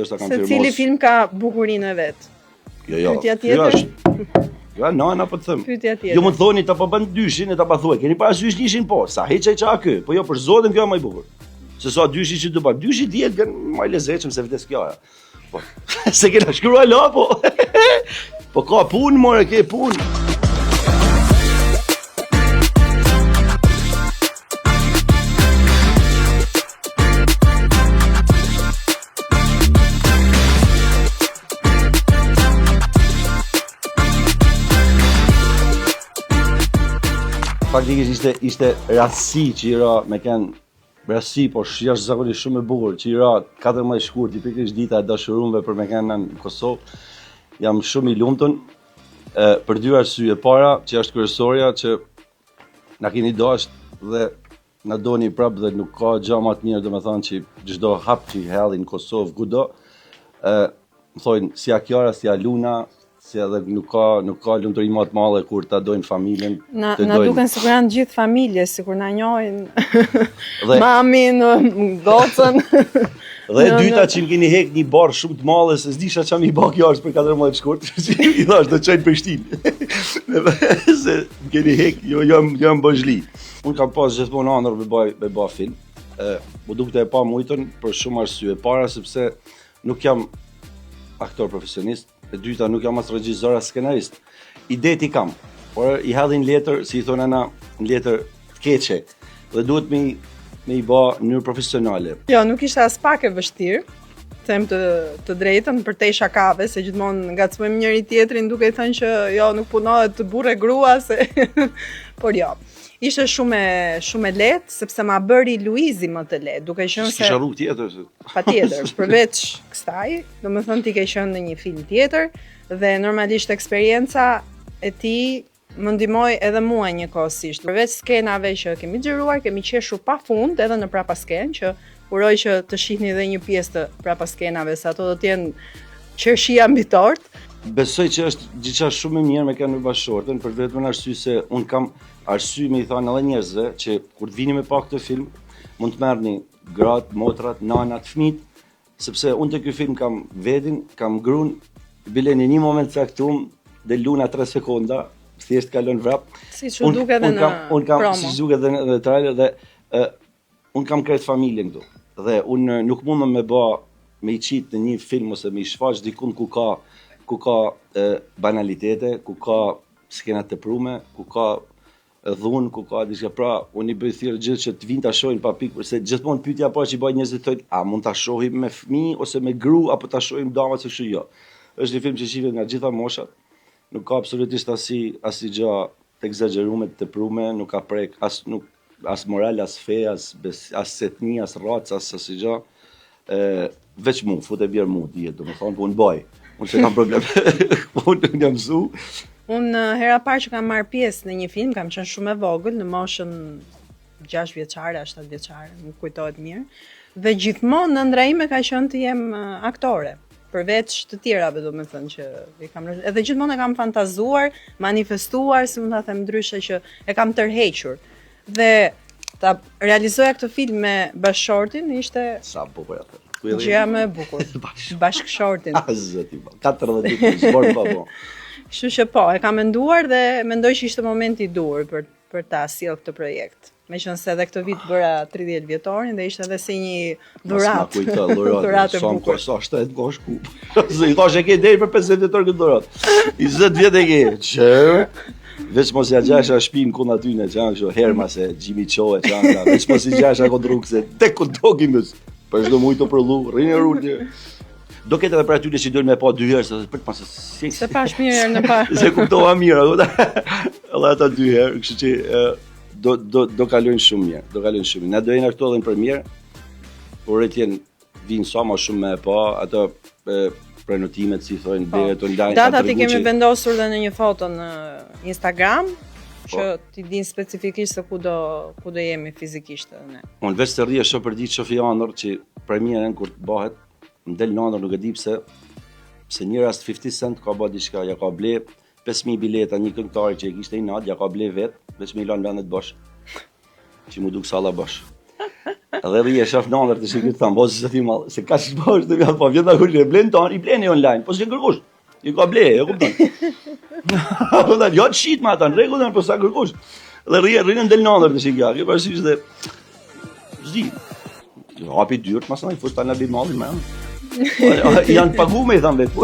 Se cili film ka bukurinë e vet? Jo. Pyetja tjetër? Ja, nana po të them. Pyetja tjetër. Jo më thoni ta po bën dyshin e ta pa thuaj. Keni parasysh nishin po. Sa hiç ai ça kë. Po jo për zotin kjo më i bukur. Se sa dyshi që do bën. Dyshi dihet që më i lezetshëm se vetes kjo. Po. Se kena shkruar la po. Po ka punë more, ke punë. Faktikisht ishte rastësi që i ra me kanë rastësi, po jashtëzakonisht shumë e bukur, që i ra 14 shkurt, pikërisht dita e dashurumve për me kanë në Kosovë. Jam shumë i lumtur për dy arsye. Para, që është kryesorja që na keni dashur dhe na doni prap dhe nuk ka gjë më të mirë, domethënë që çdo hap që i helli në Kosovë kudo, më thonë si Akjara, si Aluna, si edhe nuk ka lumturi më të madhe kur ta dojnë familjen. Na duken sikur janë gjithë familje, sikur na njohin mamin, gocën. Dhe e dyta që më keni hek një barë shumë të madhe se s'disha çam i bak jashtë për 14 shkurt, i thash do çojnë Prishtinë. Se më keni hek, jo jam bozhli. Unë kam pas gjithmonë ëndër me bëj film. Më dukte e pa mujtën për shumë arsye. Para sepse nuk jam aktor profesionist. E dyta, nuk jam as regjisor as skenarist. Ide ti kam, por i hadhin letër, si i thonë ana, në letër të keqe. Dhe duhet me i bë në mënyrë profesionale. Jo, nuk ishte as pak e vështirë. Them të drejtën për te shakave, se gjithmonë ngacmojmë njëri tjetrin duke thënë që jo, nuk punohet të burre grua se por jo. Ishte shumë e lehtë sepse ma bëri Luizi më të lehtë, duke qenë se kisha rrugë tjetër. Patjetër, përveç kësaj, domethënë ti ke qenë në një film tjetër dhe normalisht eksperienca e tij më ndihmoi edhe mua njëkohësisht. Përveç skenave që kemi xhiruar, kemi qeshur pafund edhe në prapa skenë, që uroj që të shihni edhe një pjesë të prapa skenave, se ato do të jenë qershia mbi tort. Besoj që është diçka shumë e mirë me kanë bashkëshortën, për vetëm arsye se un kam arsye me i thonë edhe njerëzve që kur të vini me pa këtë film, mund të merrni gratë, motrat, nanat, fëmijët, sepse unë te ky film kam vedin, kam gruan, bilen në një moment caktuar dhe luna 3 sekonda, thjesht kalon vrap. Siç u duket edhe në promo. Siç duket edhe në trailer dhe un kam krejt familjen këtu. Dhe un nuk mundem me i qit në një film ose me i shfaq dikun ku ka banalitete, ku ka skenat të prume, ku ka dhun, ku ka diçka. Pra, unë i bëj thirrje gjithë që të vinë ta shohin pa pikë, se gjithmonë pyetja po që i bëj njerëzit thonë, a mund ta shohim me fëmijë ose me gru apo ta shohim damat se kështu jo. Është një film që shihet nga gjitha moshat. Nuk ka absolutisht asnjë gjë të egzageruar, të prume, nuk ka prek as moral, as fe, as etni, as racë, as asnjë gjë. Veç mu, futë bjerë mu, dihet, domethënë, po unë bëj. Unë se kam problem. Unë jam mësu. Unë hera parë që kam marrë pjesë në një film, kam qenë shumë e vogël, në moshën 6 vjeçare, 7 vjeçare, nuk kujtohet mirë. Dhe gjithmonë në ëndra ime ka qenë të jem aktore, përveç të tjerave, domethënë që i kam edhe gjithmonë e kam fantazuar, manifestuar, si mund ta them ndryshe, që e kam tërhequr. Dhe ta realizoja këtë film me bashkëshortin ishte sa bukur atë. Gjëja më e bukur. Bashkëshortin. Zoti, 40 ditë sport po. Kështu që po, e kam menduar dhe mendoj që ishte momenti i dur për ta sjell këtë projekt. Meqense edhe këtë vit bëra 30 vjetorin dhe ishte edhe si një dhuratë. Dhuratë e bukur. Sa 7 gosh ku. Se i thash e ke deri për 50 vjetor këtë dhuratë. 20 vjet e ke. Që veç mos ja gjasha shtëpinë ku aty në çan kështu Hermase, Jimmy Choe çan. Veç mos i gjasha ku rrugse. Tek ku dogimës. Për çdo mujt të prollu, rrinë rrugë. Do ketë edhe për atyre që duhen me pa 2 herë, se për të pasë si. Se pash mirë herë në parë. Se kuptova mirë, edhe ata 2 herë, kështu që do kalojnë shumë mirë, do kalojnë shumë mirë. Na do jena këtu edhe në premierë, por etjen vinë sa më shumë me pa, ato prenotimet si thonë deri online. Datat i kemi vendosur dhe në një foto në Instagram, që ti din specifikisht se ku do jemi fizikisht edhe ne. Unë veç të rrije shoh për ditë shoh janër që premierën kur të bëhet, më del nëndër nuk e di pse një rast 50 Cent ka bë diçka, ja ka ble 5000 bileta një këngëtar që e kishte i nat, ja ka ble vet, veç me i lanë vendet bosh. Që mu duk salla bosh. Edhe rrije shaf nëndër të shikit thamë, po se ti mallë, se ka shbash të vjatë, po vjetë akush e blenë tonë, i bleni online, po se kërkush, i ka ble, e kupton. Jo të shit me ata, në regullën, po sa kërkush. Dhe rrije në del nëndër të shikja, kjo përësish dhe, zdi, hapi dyrt, mas në i fustan në bi malli me, janë pagu me i thamë vetë,